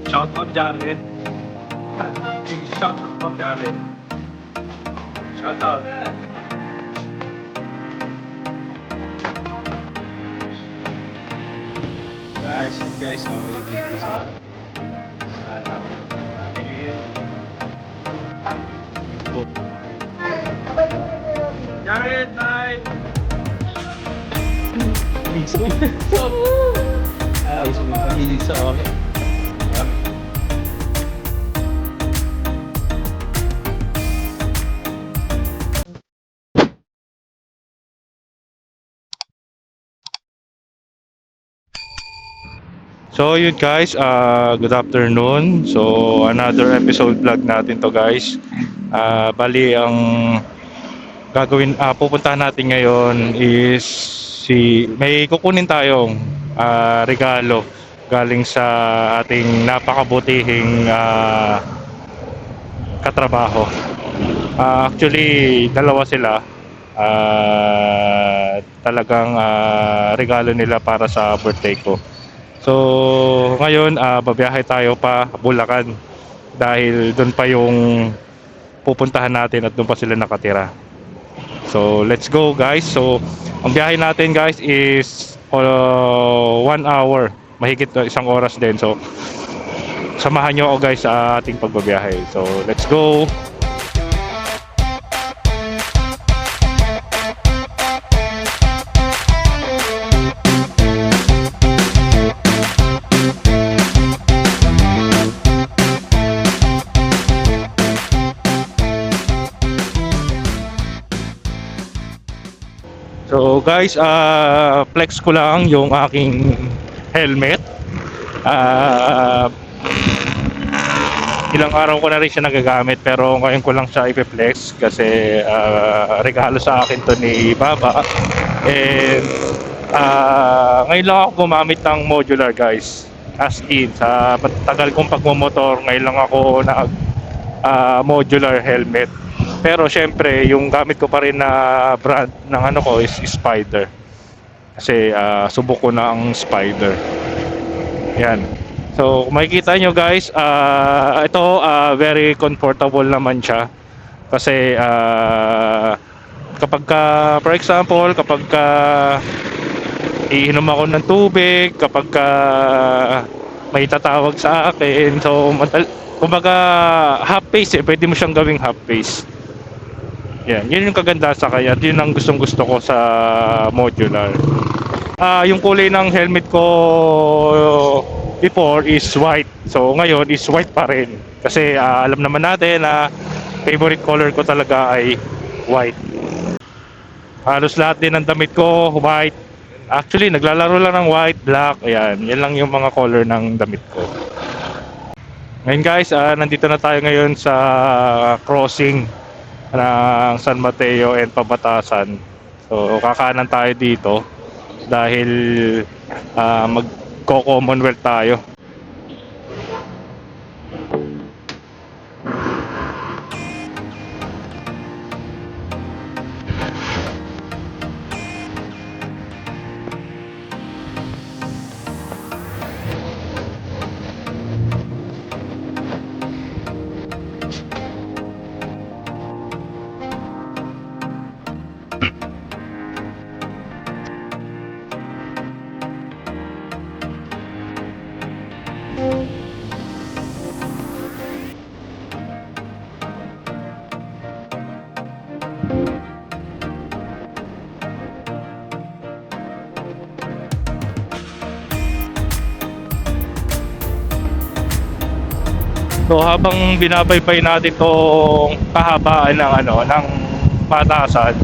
Shout out Jared. Shout out Jared. Shout out. Guys, Jared, bye! Ayos mo yung pamilig sa akin. So yun guys, good afternoon. So another episode vlog natin to guys. Bali ang gagawin, pupuntahan natin ngayon is may kukunin tayong regalo galing sa ating napakabutihing katrabaho. Actually dalawa sila. Talagang regalo nila para sa birthday ko. So ngayon babiyahe tayo pa Bulacan dahil doon pa yung pupuntahan natin at doon pa sila nakatira. So let's go guys. So ang biyahe natin guys is 1 hour, mahigit isang oras din. So samahan nyo ako guys sa ating pagbabiyahe. So let's go. So guys, flex ko lang yung aking helmet. Ilang araw ko na rin siya nagagamit pero ngayon ko lang siya i-flex kasi regalo sa akin to ni Baba. And ngayon lang ako gumamit ng modular guys. As in, sa tagal kong pagmumotor, ngayon lang ako nag modular helmet. Pero syempre, yung gamit ko pa rin na brand ng ano ko is Spider. Kasi subok ko na ang Spider. Yan. So, kung makikita nyo guys, ito very comfortable naman siya. Kasi kapag for example, kapag iinom ako ng tubig, kapag may tatawag sa akin, so kumbaga half face pwede mo siyang gawing half face. Yan, yun yung kaganda sa kaya. Yun ang gustong gusto ko sa modular. Yung kulay ng helmet ko before is white. So ngayon is white pa rin. Kasi alam naman natin na favorite color ko talaga ay white. Halos lahat din ng damit ko white. Actually naglalaro lang ng white, black. Ayan, yan lang yung mga color ng damit ko. Ngayon guys, nandito na tayo ngayon sa crossing ng San Mateo and Pabatasan. So kakanan tayo dito dahil magko-Commonwealth tayo. So habang binabaybay natin itong kahabaan ng ng Patasan,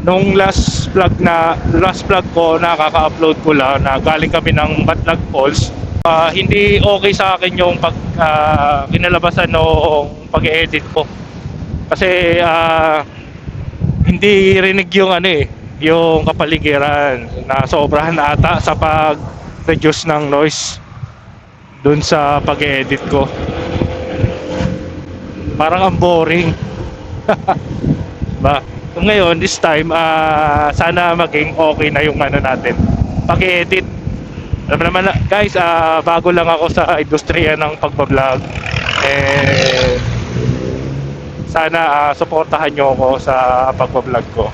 nung last vlog ko nakaka-upload ko lang na galing kami ng Matlag Falls, hindi okay sa akin yung kinalabasan ng pag-edit ko kasi hindi rinig yung yung kapaligiran, na sobrahan ata sa pag-reduce ng noise dun sa pag-edit ko. Parang ang boring. Ba? Ngayon, this time, sana maging okay na yung natin pag-edit. Alam mo naman guys, bago lang ako sa industriya ng pagbablog. Eh, sana suportahan nyo ako sa pagbablog ko.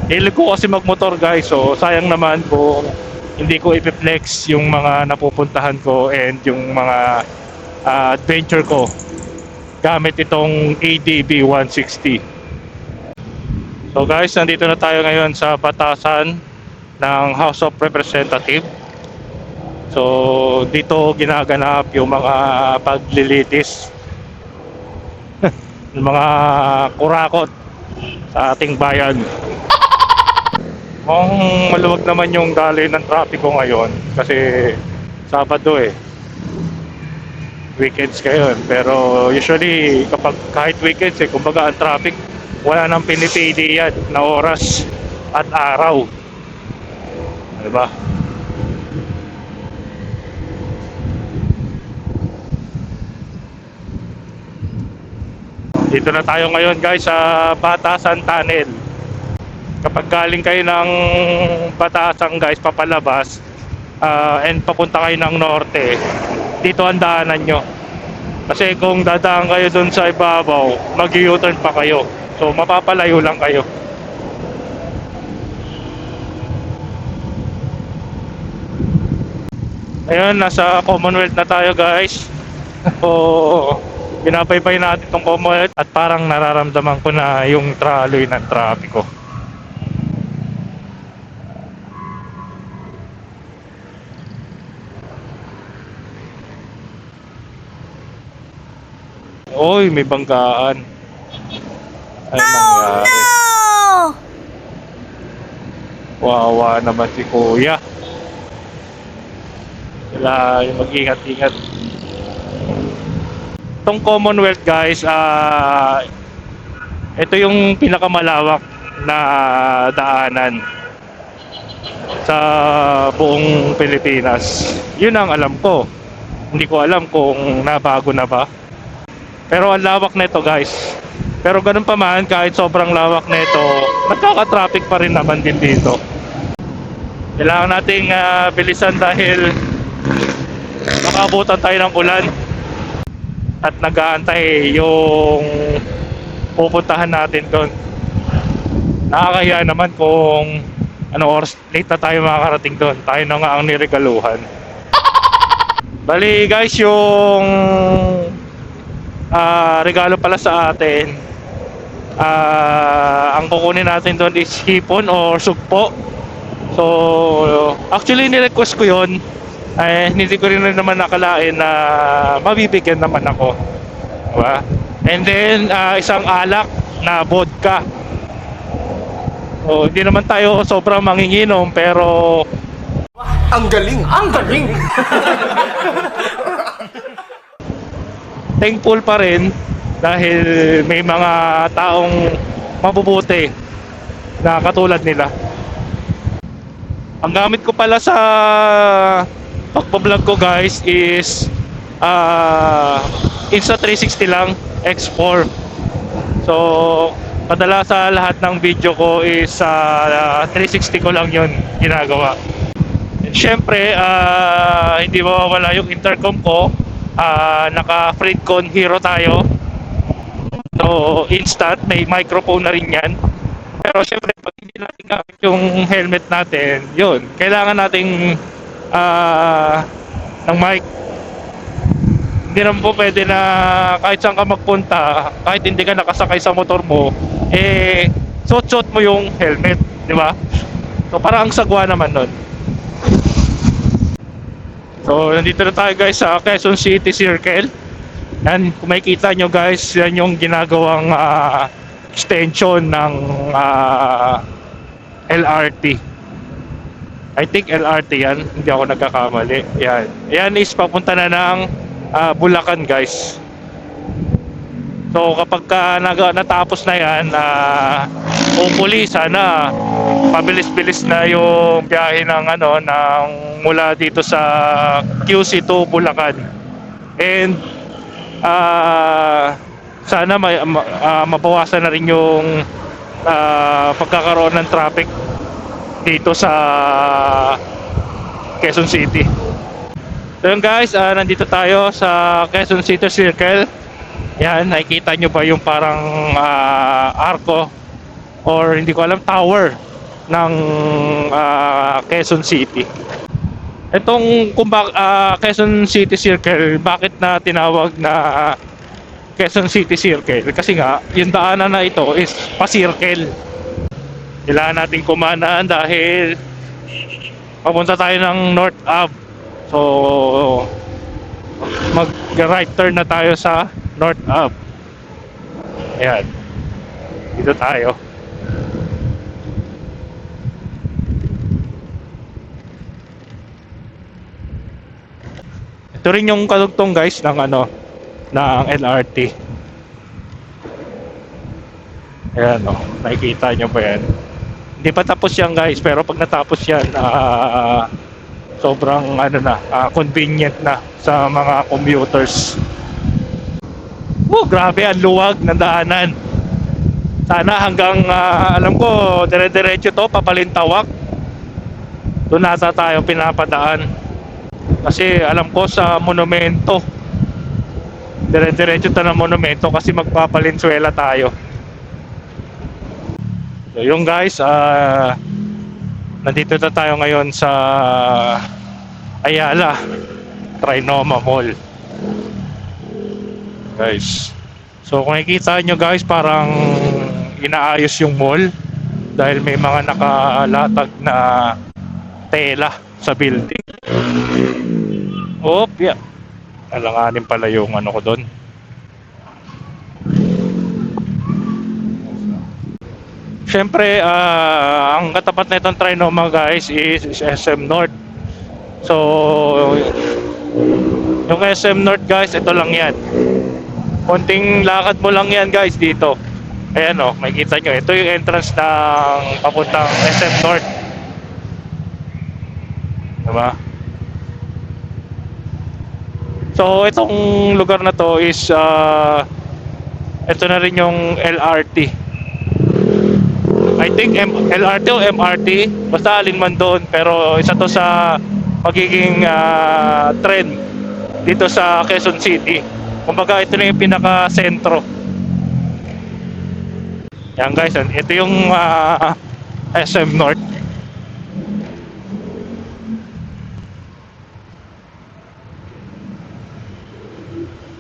Hilig ko kasi magmotor guys, so sayang naman kung hindi ko ipiplex yung mga napupuntahan ko and yung mga adventure ko gamit itong ADB 160. So guys, nandito na tayo ngayon sa batasan ng House of Representatives. So dito ginaganap yung mga paglilitis ng mga kurakot sa ating bayan. Kung maluwag naman yung daloy ng trapiko ngayon kasi Sabado weekends ngayon, pero usually kapag kahit weekends kumbaga ang traffic wala nang pinipili yan na oras at araw, diba? Dito na tayo ngayon guys sa Batasan Tunnel. Kapag galing kayo ng Batasan guys papalabas and papunta kayo ng norte, dito ang daanan nyo. Kasi kung dadaan kayo dun sa ibabaw, mag-u-turn pa kayo. So mapapalayo lang kayo. Ayun, nasa Commonwealth na tayo guys. So binabaybay natin itong Commonwealth at parang nararamdaman ko na yung traloy ng trapiko. Oy, may banggaan. Ay nangyari. No! Wawa naman si kuya. Kailangan yung mag-ingat-ingat. Itong Commonwealth guys, ito yung pinakamalawak na daanan sa buong Pilipinas. Yun ang alam ko. Hindi ko alam kung nabago na ba. Pero ang lawak nito guys. Pero ganun pa man, kahit sobrang lawak nito, nagkaka-traffic pa rin naman din dito. Kailangan nating bilisan dahil makabutan tayo ng ulan at nag-aantay yung pupuntahan natin doon. Nakakahiya naman kung ano oras late na tayo makakarating doon. Tayo na nga ang niregaluhan. Bali guys, yung regalo pala sa atin, ang kukunin natin doon is hipon or sugpo. So actually nirequest ko yon, hindi ko rin naman nakalain na mabibigyan naman ako, diba? And then isang alak na vodka. So hindi naman tayo sobrang manginginom, pero ang galing! Ang galing! thankful pa rin dahil may mga taong mabubuti na katulad nila. Ang gamit ko pala sa pagbablog ko guys is Insta360 lang, X4. So kadalasan lahat ng video ko is 360 ko lang yun ginagawa. Siyempre hindi mawawala yung intercom ko. Naka Freedcon Hero tayo, so instant, may microphone na rin yan. Pero syempre pag hindi natin gamit yung helmet natin, yun, kailangan nating ng mic. Hindi naman po pwede na kahit saan ka magpunta, kahit hindi ka nakasakay sa motor mo, suot mo yung helmet, di ba? So parang ang sagwa naman nun. So nandito na tayo guys sa Quezon City Circle. Yan, kung makikita nyo guys, yan yung ginagawang extension ng LRT. I think LRT yan, hindi ako nagkakamali. Yan, yan is papunta na ng Bulacan guys. So kapag natapos na yan, hopefully sana pabilis-bilis na yung biyahe ng ng mula dito sa QC to Bulacan. And sana mabawasan na rin yung pagkakaroon ng traffic dito sa Quezon City. So yun guys, nandito tayo sa Quezon City Circle. Yan, nakikita nyo ba yung parang arko or hindi ko alam, tower ng Quezon City. Itong Quezon City Circle, bakit na tinawag na Quezon City Circle? Kasi nga, yung daanan na ito is pa-circle. Kailangan natin kumanan dahil papunta tayo ng North Ave. So, mag-right turn na tayo sa North Ave. Ayan. Dito tayo. Ito rin yung kadugtong guys ng ng LRT. Ayan nakikita nyo ba yan? Hindi pa tapos yan guys, pero pag natapos yan, sobrang convenient na sa mga commuters. Grabe ang luwag ng daanan. Sana hanggang alam ko dire-diretso to papalintawak. Doon nata tayo pinapadaan. Kasi alam ko sa monumento, dire-diretso tayo ng monumento kasi magpapalinsuela tayo. So yung guys, nandito na tayo ngayon sa Ayala Trinoma Mall. Guys, so kung nakikita nyo guys, parang inaayos yung mall dahil may mga nakalatag na tela sa building. Yeah. Alanganin pala yung ko doon. Siyempre, ang katapat na itong Trinoma guys is SM North. So, yung SM North guys, ito lang yan. Konting lakad mo lang yan guys dito. Ayan makikita nyo. Ito yung entrance ng papuntang SM North. Diba? So itong lugar na to is ito na rin yung LRT. I think LRT o MRT, basta alin man doon, pero isa to sa magiging trend dito sa Quezon City. Kumbaga ito na yung pinaka-sentro. Yan guys, ito yung SM North.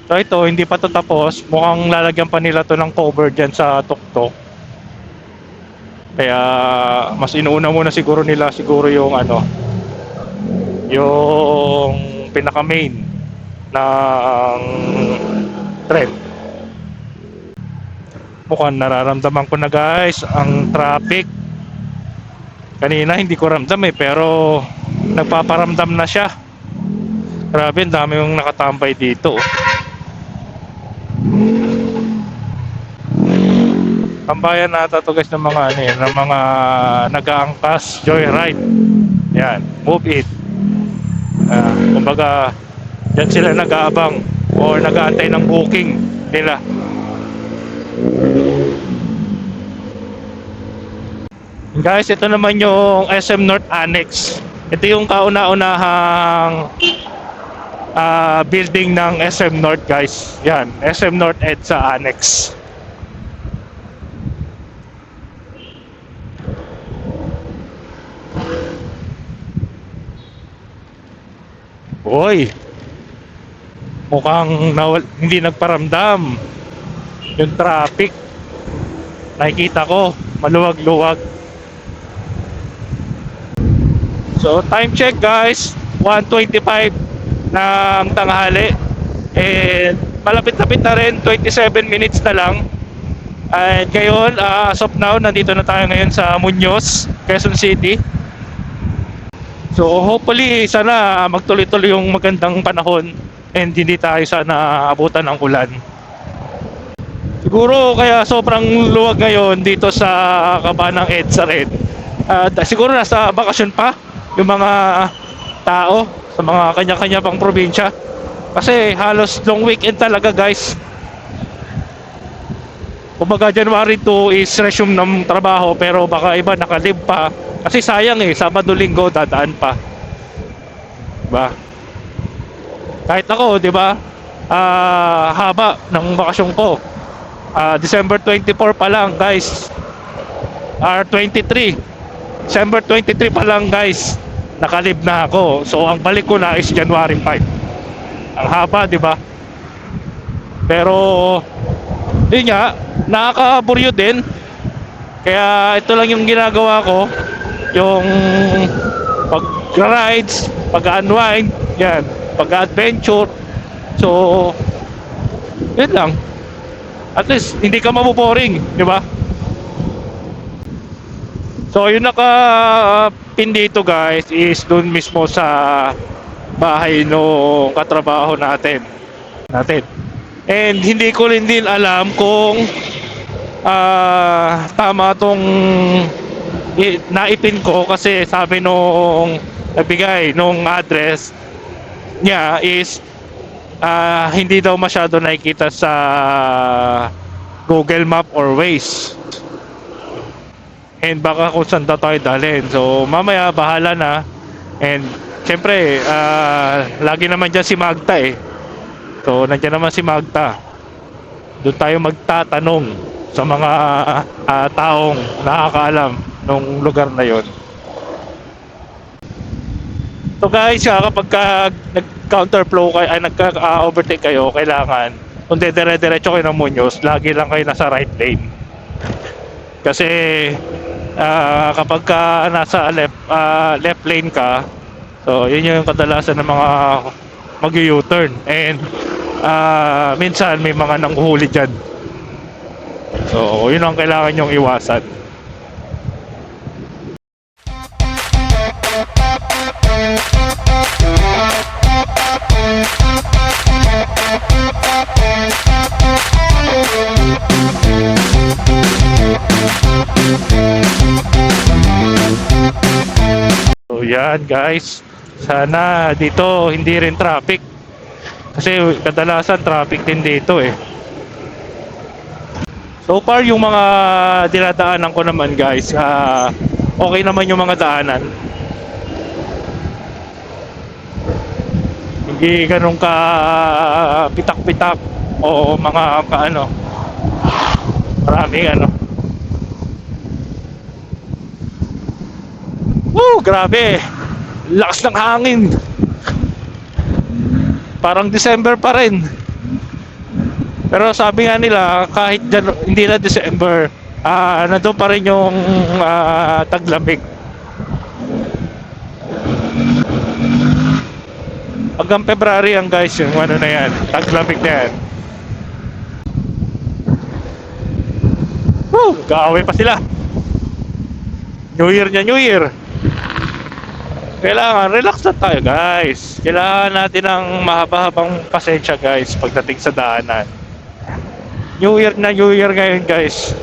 So ito, hindi pa to tapos. Mukhang lalagyan pa nila to ng cover dyan sa tuktok. Kaya mas inuuna muna siguro nila yung yung pinaka main ng trend. Mukhang nararamdaman ko na guys ang traffic. Kanina hindi ko ramdam pero nagpaparamdam na siya. Grabe, ang dami yung nakatambay dito. Tambayan nata to guys ng mga ng mga nag-aangkas joyride. Yan, move it. Kumbaga diyan sila nag-aabang o nag-aantay ng booking nila. Guys, ito naman yung SM North Annex. Ito yung kauna-unahang building ng SM North guys. Yan, SM North EDSA Annex. Mukhang hindi nagparamdam yung traffic. Nakikita ko maluwag-luwag. So time check guys, 1:25 ng tanghali. And malapit-lapit na rin, 27 minutes na lang. And ngayon, as of now, nandito na tayo ngayon sa Muñoz, Quezon City. So hopefully sana magtuloy-tuloy yung magandang panahon and hindi tayo sana abutan ng ulan. Siguro kaya sobrang luwag ngayon dito sa Kabanang EDSA rin. Siguro nasa bakasyon pa yung mga tao sa mga kanya-kanya pang probinsya. Kasi halos long weekend talaga guys. Kumbaga January 2 is resume ng trabaho pero baka iba nakalib pa. Kasi sayang Sabado Linggo dadaan pa. ba? Kahit ako, 'di ba? Haba ng bakasyon ko. December 24 pa lang, guys. 23. December 23 pa lang, guys. Nakalib na ako. So ang balik ko na is January 5. Ang haba, 'di ba? Pero yun nga, nakakaburyo din. Kaya ito lang yung ginagawa ko, yung pag-rides, pag-unwind, yan, pag-adventure. So, yun lang. At least, hindi ka maboboring, di ba? So, yung naka-pin dito guys, is dun mismo sa bahay no katrabaho natin. And hindi ko rin din alam kung tama tong naipin ko, kasi sabi nung nagbigay nung address niya is hindi daw masyado nakikita sa Google Map or Waze, and baka kung saan daw tayo dalhin. So mamaya bahala na. And syempre lagi naman dyan si Magda eh. So nandiyan naman si Magda, doon tayo magtatanong sa mga taong nakakaalam ng lugar na yon. So guys, kapag nag-counterflow kayo, ay nagka-overtake kayo, kailangan kung dire-diretso kayo ng Muñoz, lagi lang kayo nasa right lane. Kasi kapag nasa left lane ka, so yun yung kadalasan ng mga mag-U-turn, and minsan may mga nanghuhuli dyan. So yun ang kailangan nyong iwasan. So yan guys, sana dito hindi rin traffic, kasi kadalasan traffic din dito eh. So far yung mga dinadaanan ko naman guys, okay naman yung mga daanan. Hindi ganun ka pitak-pitak o mga maraming Woo, grabe. Lakas ng hangin. Parang December pa rin. Pero sabi nga nila, kahit hindi na December, nandun pa rin yung taglamig. Hanggang February yan guys, yung na yan, taglamig na yan. Woo, kaaway pa sila. New Year niya, New Year. Kailangan relax na tayo guys. Kailangan natin ng mahaba-habang pasensya guys pagdating sa daanan. New Year na New Year ngayon guys.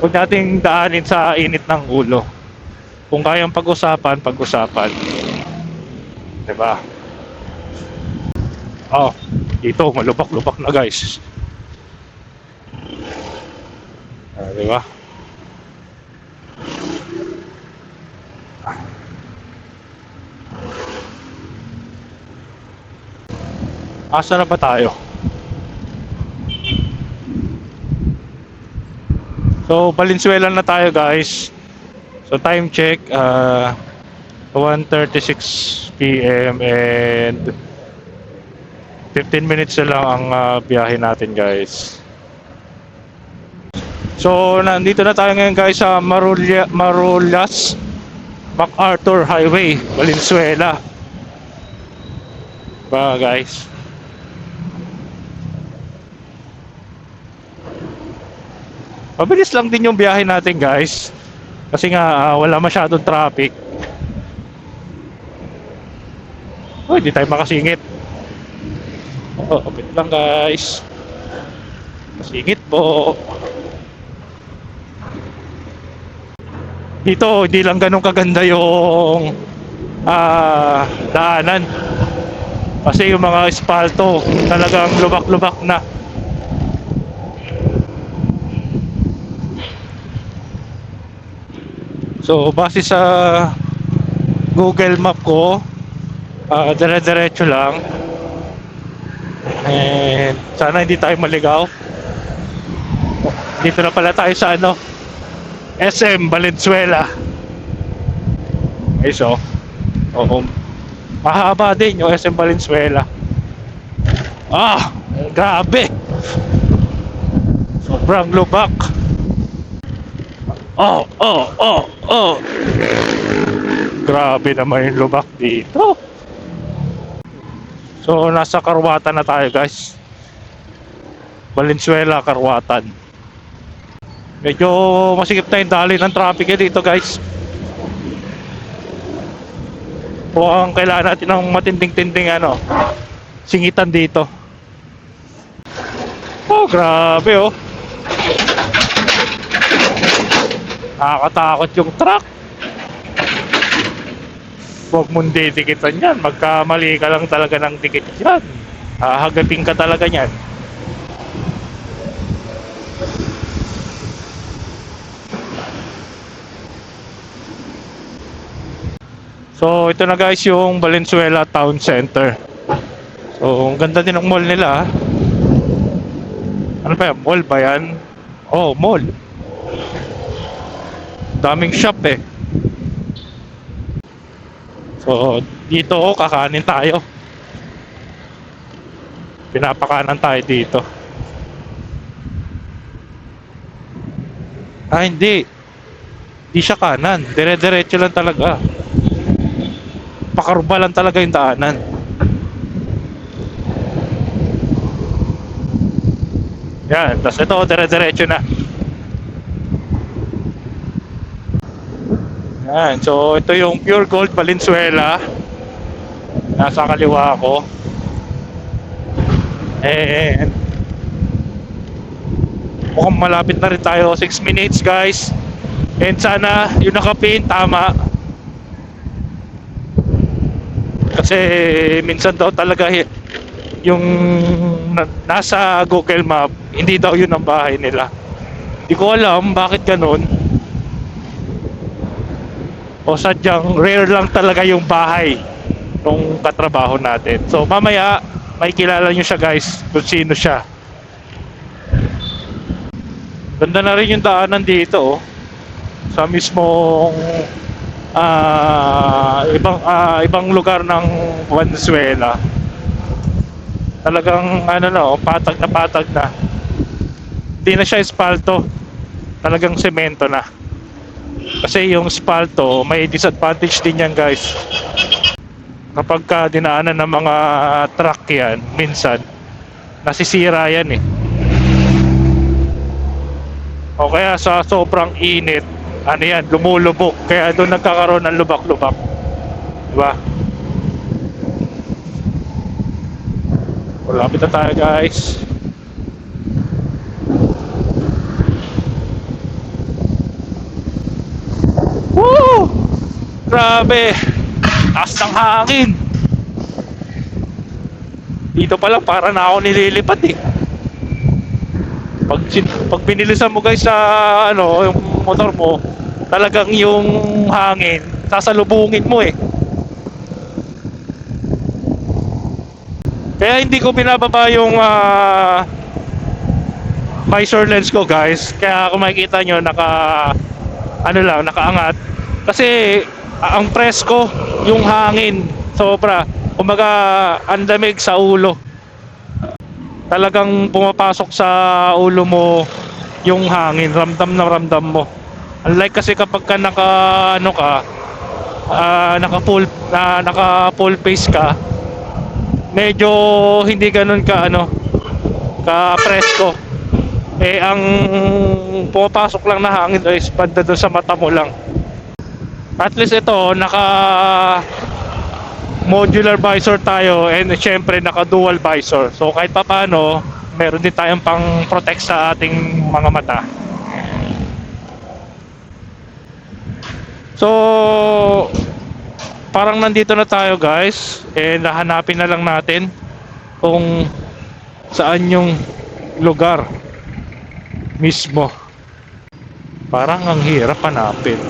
Huwag nating daanin sa init ng ulo. Kung kayang pag-usapan, pag-usapan. Diba? Oh, dito malubak-lubak na guys. Diba? Asa na ba tayo? So, Valenzuela na tayo guys. So, time check 1:36 PM and 15 minutes na lang ang biyahe natin guys. So, nandito na tayo ngayon guys sa Marullas MacArthur Highway, Valenzuela. Ba guys? Mabilis lang din yung biyahe natin guys, kasi nga wala masyadong traffic. Oh, hindi tayo makasingit. Oh, wait lang guys. Singit po. Dito hindi lang ganun kaganda yung daanan, kasi yung mga espalto talagang lubak-lubak na. So base sa Google Map ko, Dire-diretso lang. And sana hindi tayo maligaw. Dito na pala tayo sa ano, SM Valenzuela. Ay so, oo. Mahaba din yung SM Valenzuela. Grabe. Sobrang lubak. Oh. Grabe naman yung lubak dito. So, nasa Karwatan na tayo, guys. Valenzuela, Karwatan. Medyo masikip na yung dali ng traffic dito, guys. Mukhang kailangan natin ng matinding-tinding singitan dito. Oh, grabe oh. Nakakatakot yung truck. Huwag mong didikitan yan. Magkamali ka lang talaga ng dikit yan. Hagapin ka talaga yan. So ito na guys yung Valenzuela Town Center. So ang ganda din ng mall nila. Ano ba yan? Mall ba yan? Oh, mall. Daming shop eh. So dito kakanin tayo. Pinapakanan tayo dito. Hindi. Di siya kanan. Dire-diretso lang talaga. Pakarba lang talaga yung daanan. Yan, tapos ito dire-diretso na. Yan, so ito yung Pure Gold Valenzuela. Nasa kaliwa ko. And mukhang malapit na rin tayo. 6 minutes guys. And sana yung nakapin tama. Kasi minsan daw talaga yung nasa Google Map, hindi daw yun ang bahay nila. Di ko alam bakit ganun. O sadyang rare lang talaga yung bahay nung katrabaho natin. So mamaya may kilala nyo siya guys kung sino siya. Ganda na rin yung daanan dito sa mismong ibang lugar ng Valenzuela. Talagang patag na. Hindi na siya espalto. Talagang semento na. Kasi yung espalto may disadvantage din yan guys. Kapag dinaanan ng mga truck yan, minsan nasisira yan eh. O kaya sa sobrang init, lumulubog. Kaya doon nagkakaroon ng lubak-lubak. Diba? Malapit na tayo guys. Woo! Grabe! Taas ng hangin! Dito pa lang para na ako nililipat eh. Pag binilisan mo guys sa yung motor mo, talagang yung hangin sasalubungin mo eh. Kaya hindi ko binababa yung visor lens ko guys. Kaya kung makikita nyo nakaangat. Kasi ang presko, yung hangin sobra. Kumaga ang lamig sa ulo. Talagang pumapasok sa ulo mo yung hangin, ramdam na ramdam mo. Unlike kasi kapag ka naka full face ka, medyo hindi ganoon ka presko. Ang pumapasok lang na hangin is banda doon sa mata mo lang. At least ito naka modular visor tayo, and syempre naka dual visor. So kahit papaano, meron din tayong pang protect sa ating mga mata. So parang nandito na tayo guys, and hahanapin na lang natin kung saan yung lugar mismo. Parang ang hirap hanapin.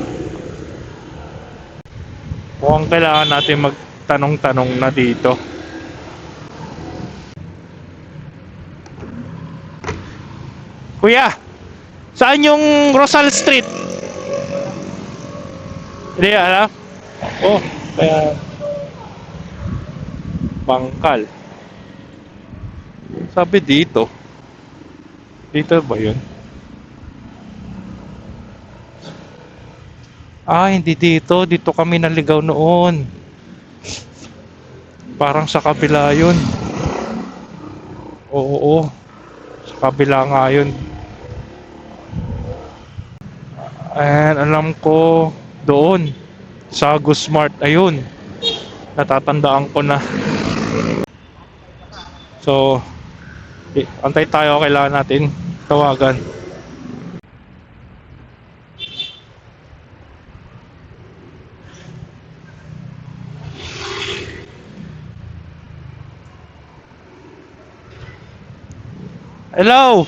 Mukhang kailangan natin magtanong-tanong na dito. Kuya, saan yung Rosal Street? Hindi alam? Oh, kaya Bangkal. Sabi dito. Dito ba yun? Ah, hindi dito. Dito kami naligaw noon. Parang sa kabila yun. Oo. Sa kabila nga yun. And alam ko doon sa Gusmart. Ayun. Natatandaan ko na. So, antay tayo. Kailangan natin tawagan. Hello?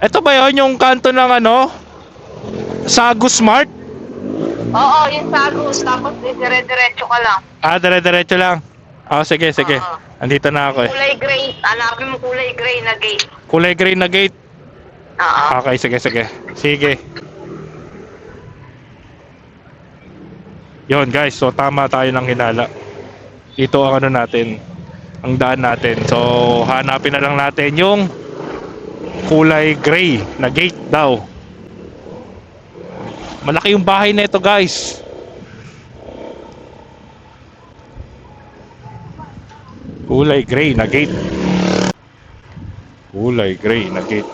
Ito ba yun yung kanto ng ano? Sagus Mart? Oo, yung Sagus. Tapos dire-diretso ka lang. Ah, dire-diretso lang. Ah, sige. Oo. Andito na ako eh. Kulay gray. Hanapin mo kulay gray na gate. Kulay gray na gate. Oo. Okay, sige. Yon guys, so tama tayo ng hinala. Ito ang ano natin, ang daan natin. So hanapin na lang natin yung kulay gray na gate daw. Malaki yung bahay na ito guys. Kulay gray na gate. Kulay gray na gate.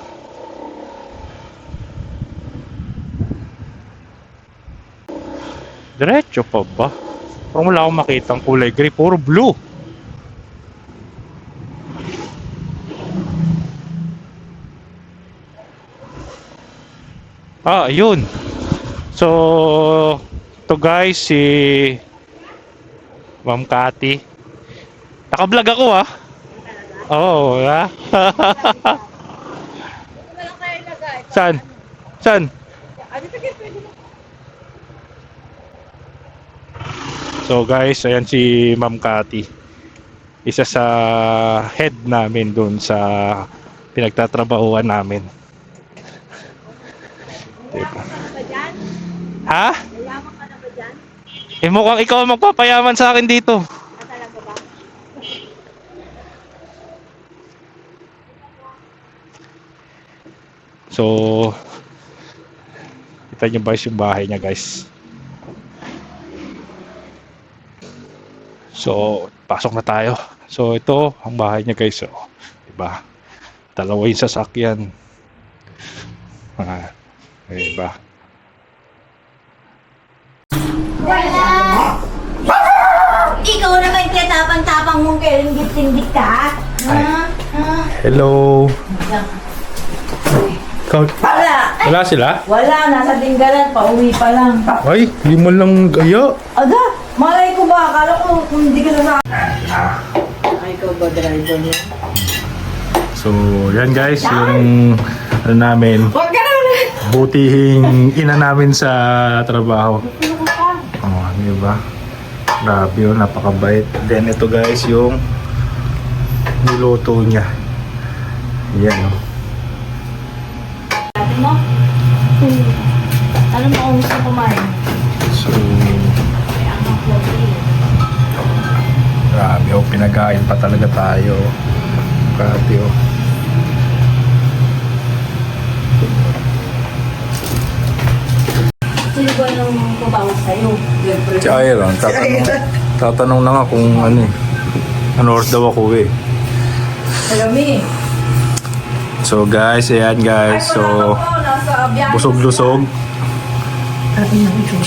Diretso pa ba? Parang wala akong makitang kulay gray. Puro blue. Ah, ayun. So, to guys, si Ma'am Cathy. Naka-vlog ako ah. Oo, ha? Saan? So guys, ayan si Ma'am Cathy. Isa sa head namin dun sa pinagtatrabahuan namin. Diba? Ha? Mayaman ka na ba dyan? Eh mukhang ikaw ang magpapayaman sa akin dito. Talaga ba? So, kita niyo ba yung bahay niya guys? So, pasok na tayo. So, ito ang bahay niya guys. So, diba? Dalawa yung sasakyan. Ah, diba? Wala! Ikaw naman katapang-tapang mong kalinggit-linggit ka? Ha? Hello. Wala! Wala sila? Wala, nasa tinggalan, pauwi pa lang. Ay, hindi mo lang gaya. Aga, malay ko ba? Akala ko kung hindi ka na sa... Ay, ikaw ba driver niya? So, yan guys, yung ano namin, Huwag ka na ulit! butihing ina namin sa trabaho. Oh, di ba? Grabe yun, napakabait. Then ito guys, yung niluto niya. Yan oh. Sabi mo? Ano mo kung gusto kumain? So, grabe oh, pinakain pa talaga tayo. Grabe oh. Sino ba yung kubawas sa'yo? Si Iron, tatanong na nga kung ano eh. Ano oras daw ako eh. Salami. So guys, ayan guys. So, nasa biyahe. busog-lusog.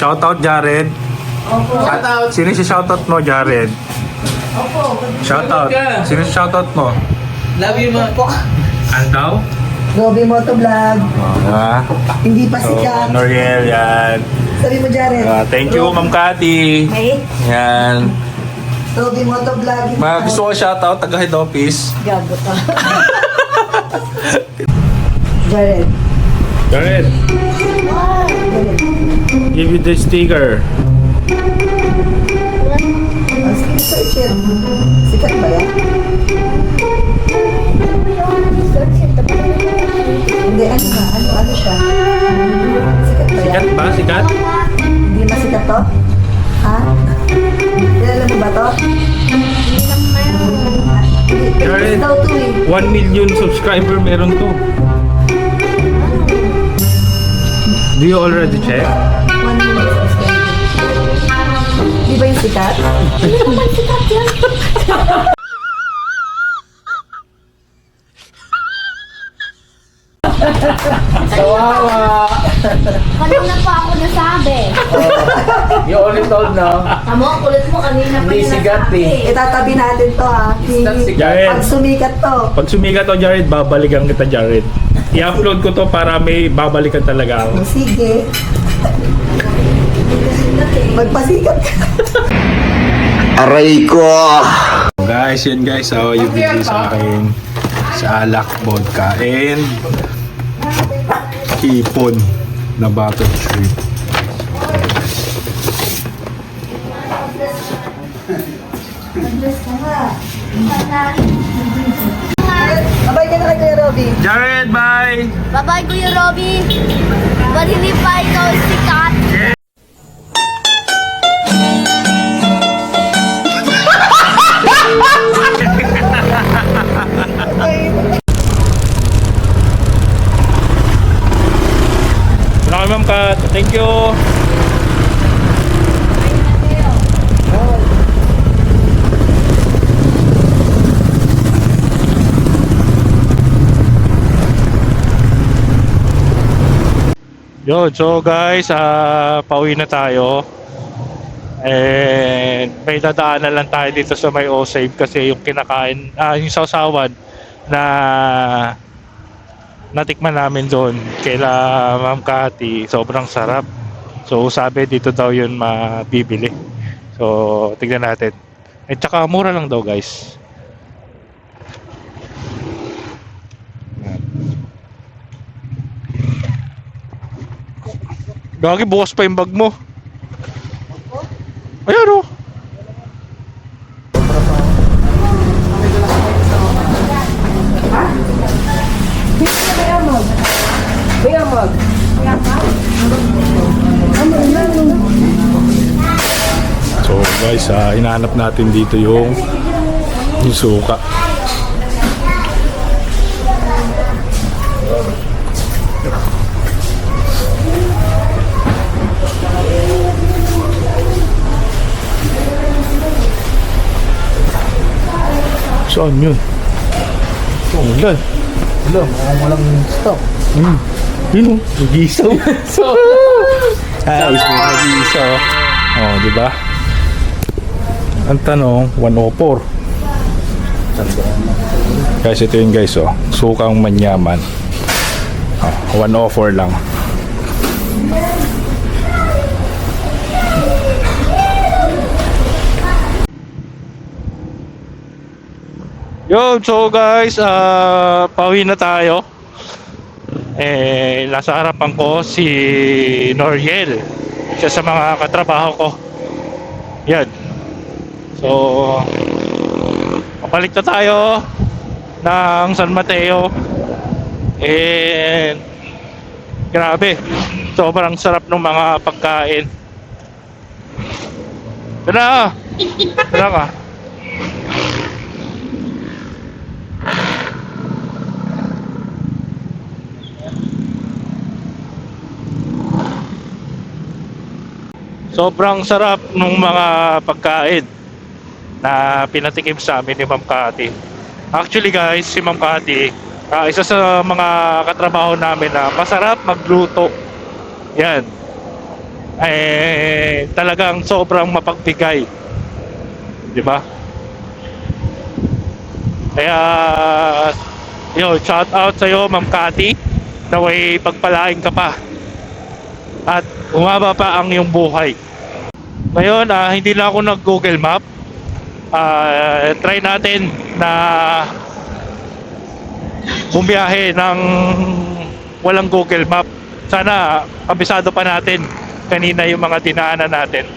Shoutout Jared. Opo. Sino si shoutout mo, Jared? Opo. Shoutout. Sino si shoutout mo? Love you, ma. Ano daw? Gobi Moto Vlog. Ah, Hindi pa so, sikat. Noriel, yan. Sabi mo, Jared. Thank you, Ma'am Cathy. May Yan. Gobi Moto Vlog. Gusto ko shoutout, taga head office. gabot ka. Jared. Jared, give you the sticker. Oh, sige, search it. Sikat ba yan? Hindi, ano ba? Ano siya? Sikat ba yan? Sikat ba? Sikat? Hindi masikat to? Ha? Kilala mo ba to? Jared. Daw to eh. 1 million subscriber meron to. Do you already check? 1 minute subscribe. Di ba yung sikat? Hindi naman sikat yan. Kawawa! Kanina pa ako nasabi. You only told no? Tamo, kulit mo kanina pa Hindi yung sigat nasabi. eh. Itatabi natin to ha. Not sikat. Jared. Pag sumikat to. Pag sumigat to, Jared, babalikan kita, Jared. I-upload ko to para may babalikan talaga ako. Sige. Magpasikat ka. Aray ko! Guys, yun guys, yung bigay sa akin sa alak, vodka, and hipon na buttered shrimp. Abay ka na kay Kuya Robby. Jared, bye! Bye-bye, Kuya Robby. Ba't hindi pa ikaw sikat? Salamat, Ma'am Kat. Thank you. Yo, so guys, pauwi na tayo. And may dadaanan lang tayo dito sa may O-Save kasi yung kinakain, yung sausawan na natikman namin doon kaila Ma'am Cathy, sobrang sarap. So sabi dito daw yun mabibili. So tignan natin. At saka mura lang daw guys. Gagi, bukas pa yung bag mo. Ayan o. So guys, hinahanap natin dito yung suka. Saan yun? Oh, wala. Wala, mukhang walang stock. Yun o, nag-isaw. Ayos mo, nag-isaw. Oh, di ba? Ang tanong, 104. Guys, ito yun guys, oh. Sukang manyaman. Oh, 104 lang. Yo, so guys, pauwi na tayo. Nasa harapan ko si Noriel, isa sa mga katrabaho ko. Yan. So papalit na tayo ng San Mateo. And grabe, sobrang sarap ng mga pagkain. Tara ka. Sobrang sarap ng mga pagkain na pinatikim sa amin ni Ma'am Cathy. Actually guys, si Ma'am Cathy, isa sa mga katrabaho namin na masarap magluto. Yan. Talagang sobrang mapagbigay. Di ba? Kaya, shout out sa'yo Ma'am Cathy. Naway pagpalain ka pa. At umaba pa ang iyong buhay. Ngayon, hindi na ako nag-Google Map. Try natin na bumiyahe ng walang Google Map. Sana kabisado pa natin kanina yung mga dinaanan natin.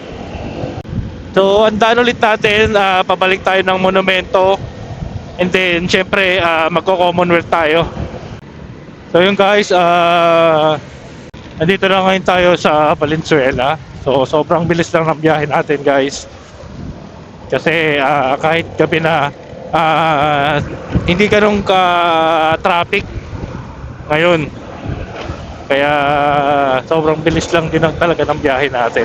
So, andaan ulit natin, pabalik tayo ng monumento. And then, syempre, magko-Commonwealth tayo. So, yun guys, nandito na ngayon tayo sa Valenzuela. So, sobrang bilis lang ng biyahe natin guys. Kasi kahit gabi na, hindi ganun ka-traffic ngayon. Kaya, sobrang bilis lang din talaga ng biyahe natin.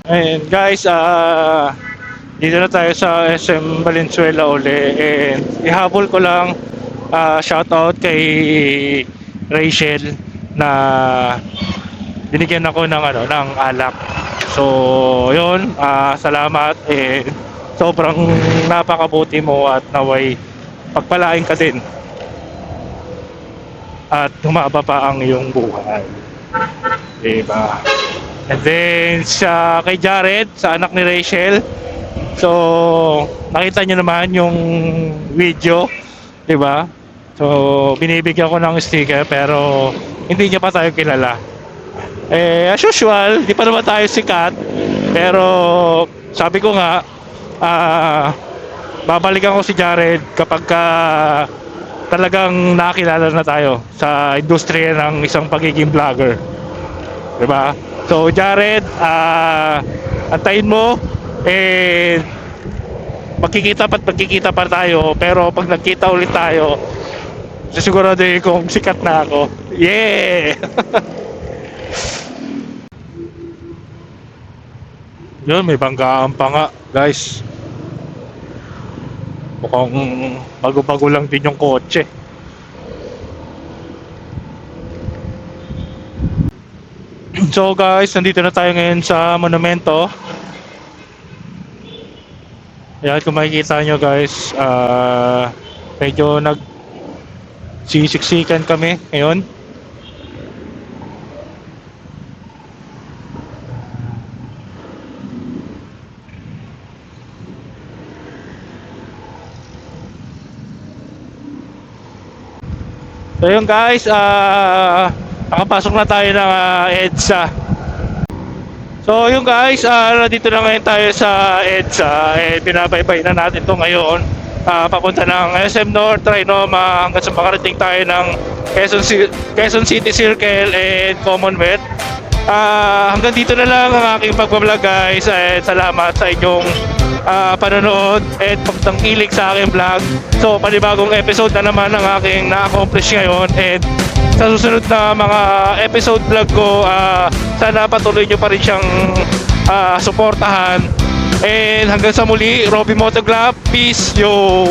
And guys, dito na tayo sa SM Valenzuela uli, and ihabol ko lang shoutout kay Rachel na binigyan ako ng alak. So yun, salamat, sobrang napakabuti mo at naway pagpalain ka din at humaba pa ang iyong buhay, diba? And then kay Jared, sa anak ni Rachel. So, nakita nyo naman yung video, di ba? So, binibigyan ko ng sticker pero hindi niya pa tayo kilala. As usual, di pa naman tayo sikat. Pero, sabi ko nga, babalikan ko si Jared kapag talagang nakilala na tayo sa industriya ng isang pagiging vlogger. Di ba? So, Jared, antayin mo. Magkikita pa tayo, pero pag nagkita ulit tayo, sigurado kung sikat na ako. Yeah! Yun, may banggaan pa nga guys. Mukhang bago-bago lang din yung kotse. So guys, nandito na tayo ngayon sa monumento. Yan, kung makikita nyo guys, medyo nagsisiksikan kami ngayon. So yun guys, nakapasok na tayo ng EDSA. So yun guys, nandito na ngayon tayo sa EDSA. Pinabaybay na natin ito ngayon, papunta ng SM North, Trinoma, hanggang sa makarating tayo ng Quezon City Circle and Commonwealth. Hanggang dito na lang ang aking pagbablog guys, and salamat sa inyong panonood at pagtangkilik sa aking vlog. So panibagong episode na naman ang aking na-accomplish ngayon, and sa susunod na mga episode vlog ko, sana patuloy nyo pa rin siyang suportahan. And hanggang sa muli, Robby Motovlog, peace yo!